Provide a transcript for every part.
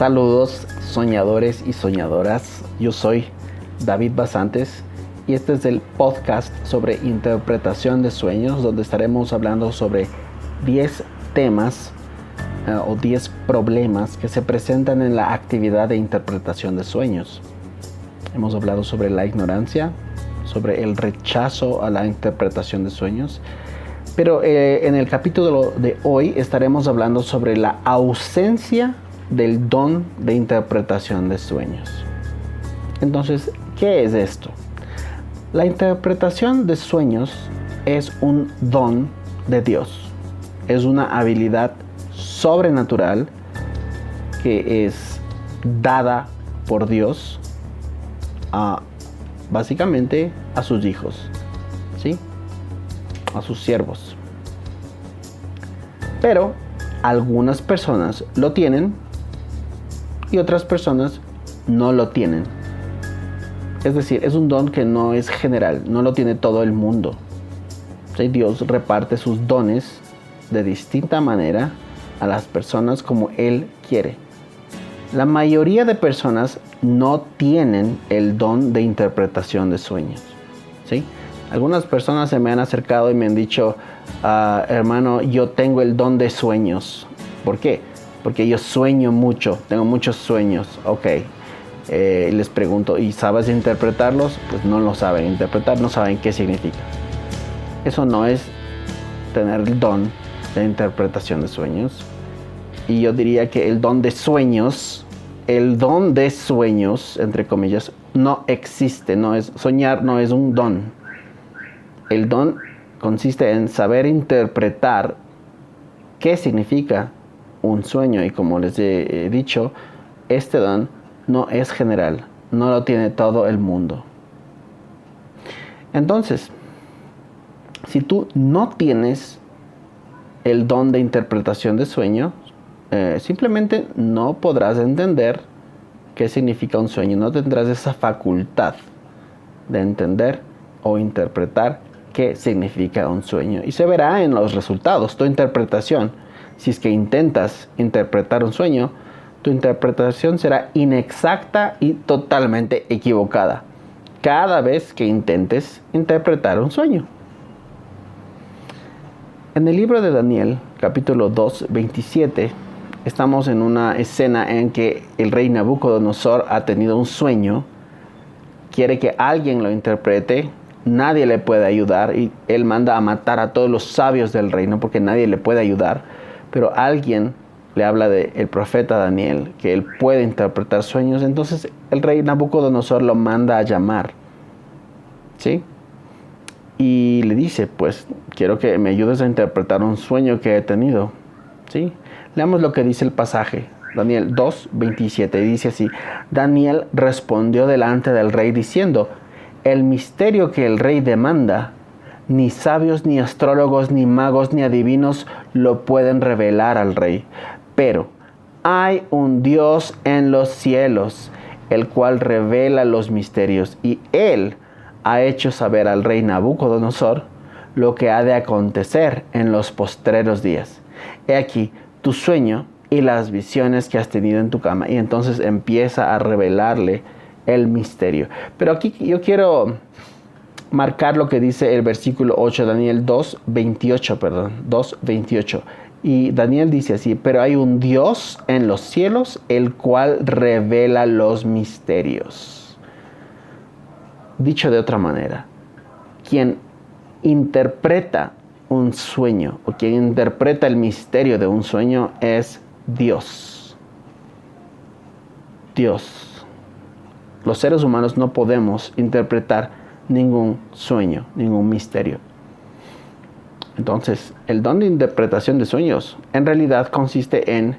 Saludos soñadores y soñadoras, yo soy David Basantes y este es el podcast sobre interpretación de sueños, donde estaremos hablando sobre 10 temas o 10 problemas que se presentan en la actividad de interpretación de sueños. Hemos hablado sobre la ignorancia, sobre el rechazo a la interpretación de sueños, pero en el capítulo de hoy estaremos hablando sobre la ausencia del don de interpretación de sueños. Entonces, ¿qué es esto? La interpretación de sueños es un don de Dios. Es una habilidad sobrenatural que es dada por Dios básicamente a sus hijos, ¿sí? A sus siervos. Pero algunas personas lo tienen y otras personas no lo tienen. Es decir, es un don que no es general, no lo tiene todo el mundo. ¿Sí? Dios reparte sus dones de distinta manera a las personas como Él quiere. La mayoría de personas no tienen el don de interpretación de sueños, ¿sí? Algunas personas se me han acercado y me han dicho, hermano, yo tengo el don de sueños. ¿Por qué? Porque yo sueño mucho, tengo muchos sueños. Ok, les pregunto, ¿y sabes interpretarlos? Pues no lo saben interpretar, no saben qué significa. Eso no es tener el don de interpretación de sueños. Y yo diría que el don de sueños, entre comillas, no existe. No es, soñar no es un don. El don consiste en saber interpretar qué significa un sueño. Y como les he dicho, este don no es general. No lo tiene todo el mundo. Entonces, si tú no tienes el don de interpretación de sueño, simplemente no podrás entender qué significa un sueño. No tendrás esa facultad de entender o interpretar qué significa un sueño. Y se verá en los resultados, tu interpretación. Si es que intentas interpretar un sueño, tu interpretación será inexacta y totalmente equivocada cada vez que intentes interpretar un sueño. En el libro de Daniel, capítulo 2, 27, estamos en una escena en que el rey Nabucodonosor ha tenido un sueño, quiere que alguien lo interprete, nadie le puede ayudar y él manda a matar a todos los sabios del reino porque nadie le puede ayudar, pero alguien le habla del profeta Daniel, que él puede interpretar sueños. Entonces el rey Nabucodonosor lo manda a llamar, ¿sí? Y le dice, pues, quiero que me ayudes a interpretar un sueño que he tenido, ¿sí? Leamos lo que dice el pasaje, Daniel 2, 27, dice así: Daniel respondió delante del rey diciendo, el misterio que el rey demanda, ni sabios, ni astrólogos, ni magos, ni adivinos lo pueden revelar al rey. Pero hay un Dios en los cielos, el cual revela los misterios, y él ha hecho saber al rey Nabucodonosor lo que ha de acontecer en los postreros días. He aquí tu sueño y las visiones que has tenido en tu cama. Y entonces empieza a revelarle el misterio. Pero aquí yo quiero marcar lo que dice el versículo 8, Daniel 2:28. Y Daniel dice así: pero hay un Dios en los cielos, el cual revela los misterios. Dicho de otra manera, quien interpreta un sueño o quien interpreta el misterio de un sueño es Dios. Dios. Los seres humanos no podemos interpretar ningún sueño, ningún misterio. Entonces, el don de interpretación de sueños en realidad consiste en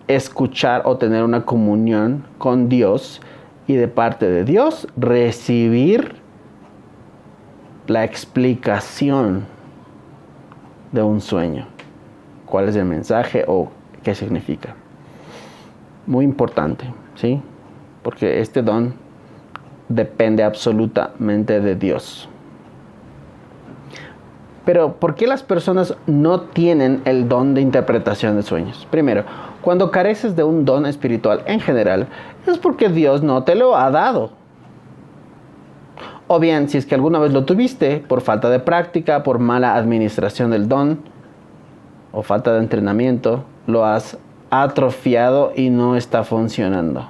escuchar o tener una comunión con Dios y de parte de Dios recibir la explicación de un sueño. ¿Cuál es el mensaje o qué significa? Muy importante, ¿sí? Porque este don depende absolutamente de Dios. Pero ¿por qué las personas no tienen el don de interpretación de sueños? Primero, cuando careces de un don espiritual en general, es porque Dios no te lo ha dado. O bien, si es que alguna vez lo tuviste, por falta de práctica, por mala administración del don, o falta de entrenamiento, lo has atrofiado y no está funcionando.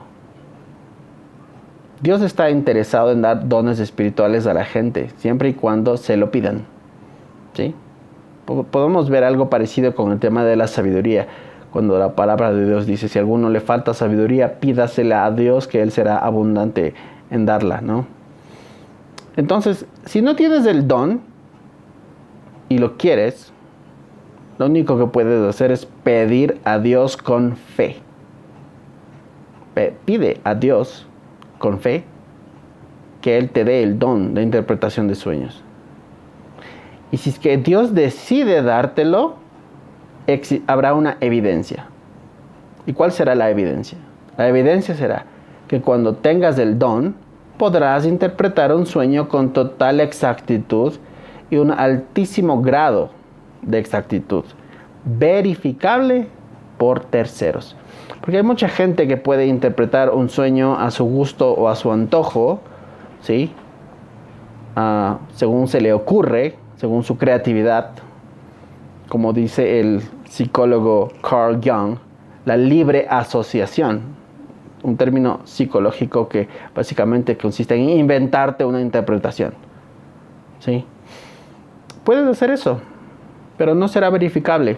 Dios está interesado en dar dones espirituales a la gente, siempre y cuando se lo pidan. ¿Sí? Podemos ver algo parecido con el tema de la sabiduría. Cuando la palabra de Dios dice, si a alguno le falta sabiduría, pídasela a Dios, que Él será abundante en darla, ¿no? Entonces, si no tienes el don y lo quieres, lo único que puedes hacer es pedir a Dios con fe. Pide a Dios con fe que Él te dé el don de interpretación de sueños. Y si es que Dios decide dártelo, habrá una evidencia. ¿Y cuál será la evidencia? La evidencia será que cuando tengas el don, podrás interpretar un sueño con total exactitud y un altísimo grado de exactitud, verificable por terceros. Porque hay mucha gente que puede interpretar un sueño a su gusto o a su antojo, ¿sí? Según se le ocurre, según su creatividad, como dice el psicólogo Carl Jung, la libre asociación, un término psicológico que básicamente consiste en inventarte una interpretación. ¿Sí? Puedes hacer eso, pero no será verificable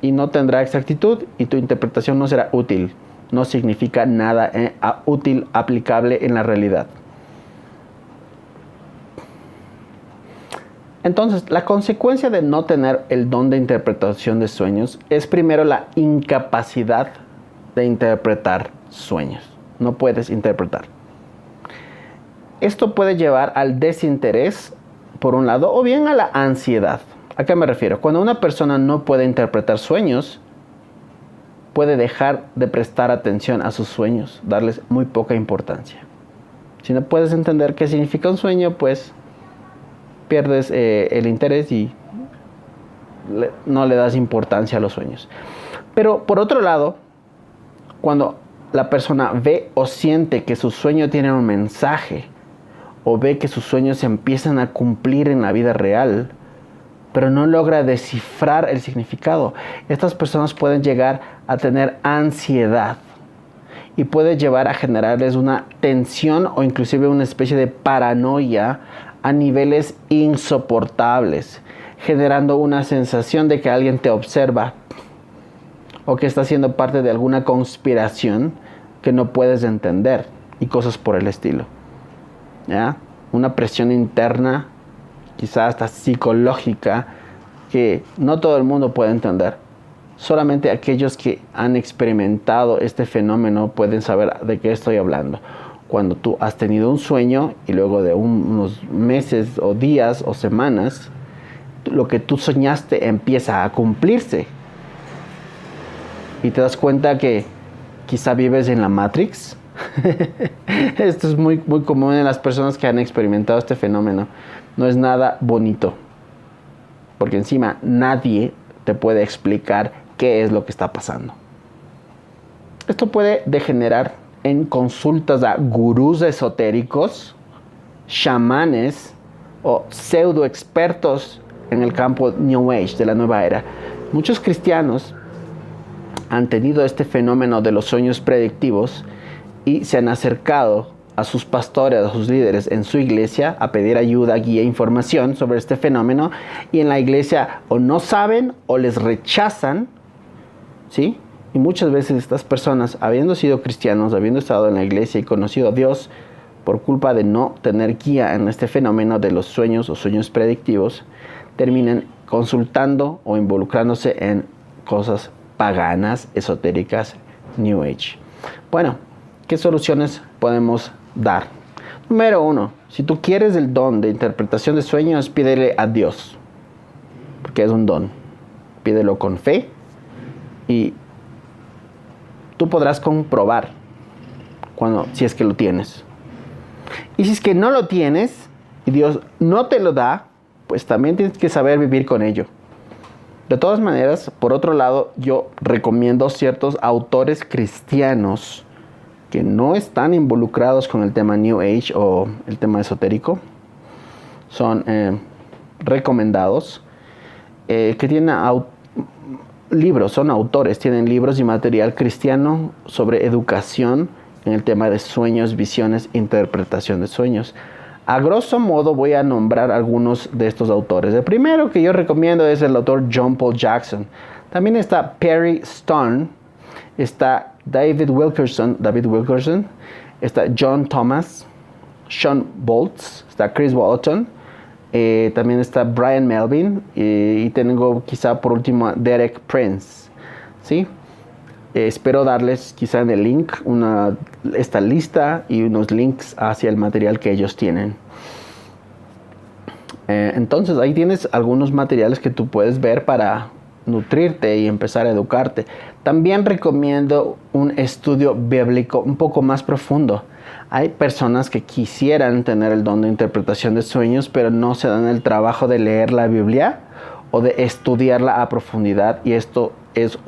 y no tendrá exactitud y tu interpretación no será útil. No significa nada útil, aplicable en la realidad. Entonces, la consecuencia de no tener el don de interpretación de sueños es primero la incapacidad de interpretar sueños. No puedes interpretar. Esto puede llevar al desinterés, por un lado, o bien a la ansiedad. ¿A qué me refiero? Cuando una persona no puede interpretar sueños, puede dejar de prestar atención a sus sueños, darles muy poca importancia. Si no puedes entender qué significa un sueño, pues pierdes el interés y no le das importancia a los sueños. Pero por otro lado, cuando la persona ve o siente que su sueño tiene un mensaje, o ve que sus sueños se empiezan a cumplir en la vida real, pero no logra descifrar el significado, estas personas pueden llegar a tener ansiedad y puede llevar a generarles una tensión o inclusive una especie de paranoia a niveles insoportables, generando una sensación de que alguien te observa o que está siendo parte de alguna conspiración que no puedes entender y cosas por el estilo. ¿Ya? Una presión interna, quizás hasta psicológica, que no todo el mundo puede entender. Solamente aquellos que han experimentado este fenómeno pueden saber de qué estoy hablando. Cuando tú has tenido un sueño y luego de unos meses o días o semanas, lo que tú soñaste empieza a cumplirse. Y te das cuenta que quizá vives en la Matrix. Esto es muy, muy común en las personas que han experimentado este fenómeno. No es nada bonito. Porque encima nadie te puede explicar qué es lo que está pasando. Esto puede degenerar en consultas a gurús esotéricos, chamanes o pseudo expertos en el campo New Age, de la nueva era. Muchos cristianos han tenido este fenómeno de los sueños predictivos y se han acercado a sus pastores, a sus líderes en su iglesia a pedir ayuda, guía, información sobre este fenómeno, y en la iglesia o no saben o les rechazan, ¿sí? Y muchas veces estas personas, habiendo sido cristianos, habiendo estado en la iglesia y conocido a Dios, por culpa de no tener guía en este fenómeno de los sueños o sueños predictivos, terminan consultando o involucrándose en cosas paganas, esotéricas, New Age. Bueno, ¿qué soluciones podemos dar? Número 1, si tú quieres el don de interpretación de sueños, pídele a Dios, porque es un don. Pídelo con fe y tú podrás comprobar si es que lo tienes. Y si es que no lo tienes y Dios no te lo da, pues también tienes que saber vivir con ello. De todas maneras, por otro lado, yo recomiendo ciertos autores cristianos que no están involucrados con el tema New Age o el tema esotérico. Son recomendados, que tienen libros, son autores, tienen libros y material cristiano sobre educación en el tema de sueños, visiones, interpretación de sueños. A grosso modo voy a nombrar algunos de estos autores. El primero que yo recomiendo es el autor John Paul Jackson. También está Perry Stone, está David Wilkerson, está John Thomas, Sean Boltz, está Chris Walton, también está Brian Melvin, y tengo quizá por último Derek Prince, ¿sí? Espero darles quizá en el link esta lista y unos links hacia el material que ellos tienen. Entonces ahí tienes algunos materiales que tú puedes ver para nutrirte y empezar a educarte. También recomiendo un estudio bíblico un poco más profundo. Hay personas que quisieran tener el don de interpretación de sueños, pero no se dan el trabajo de leer la Biblia o de estudiarla a profundidad, y esto es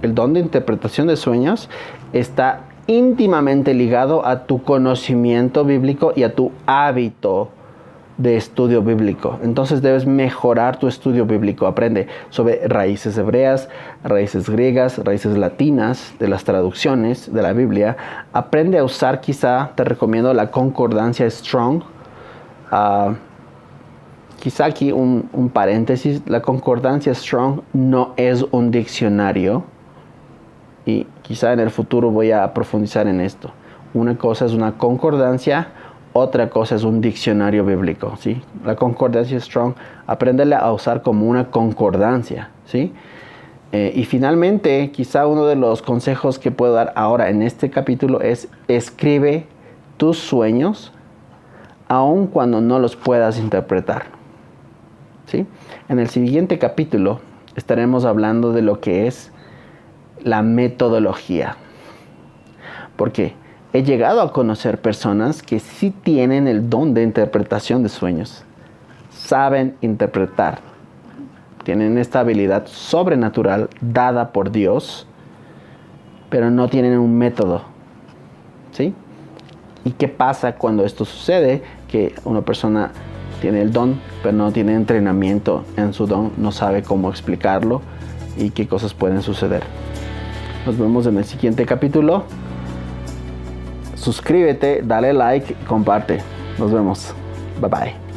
el don de interpretación de sueños está íntimamente ligado a tu conocimiento bíblico y a tu hábito de estudio bíblico. Entonces debes mejorar tu estudio bíblico. Aprende sobre raíces hebreas, raíces griegas, raíces latinas de las traducciones de la Biblia. Aprende a usar, quizá te recomiendo la concordancia Strong. Quizá aquí un paréntesis, la concordancia Strong no es un diccionario, y quizá en el futuro voy a profundizar en esto. Una cosa es una concordancia, otra cosa es un diccionario bíblico, ¿sí? La concordancia Strong, apréndela a usar como una concordancia, ¿sí? Y finalmente, quizá uno de los consejos que puedo dar ahora en este capítulo es: escribe tus sueños aun cuando no los puedas interpretar. ¿Sí? En el siguiente capítulo estaremos hablando de lo que es la metodología. Porque he llegado a conocer personas que sí tienen el don de interpretación de sueños. Saben interpretar. Tienen esta habilidad sobrenatural dada por Dios, pero no tienen un método. ¿Sí? ¿Y qué pasa cuando esto sucede? Que una persona tiene el don, pero no tiene entrenamiento en su don, no sabe cómo explicarlo y qué cosas pueden suceder. Nos vemos en el siguiente capítulo. Suscríbete, dale like, comparte. Nos vemos. Bye bye.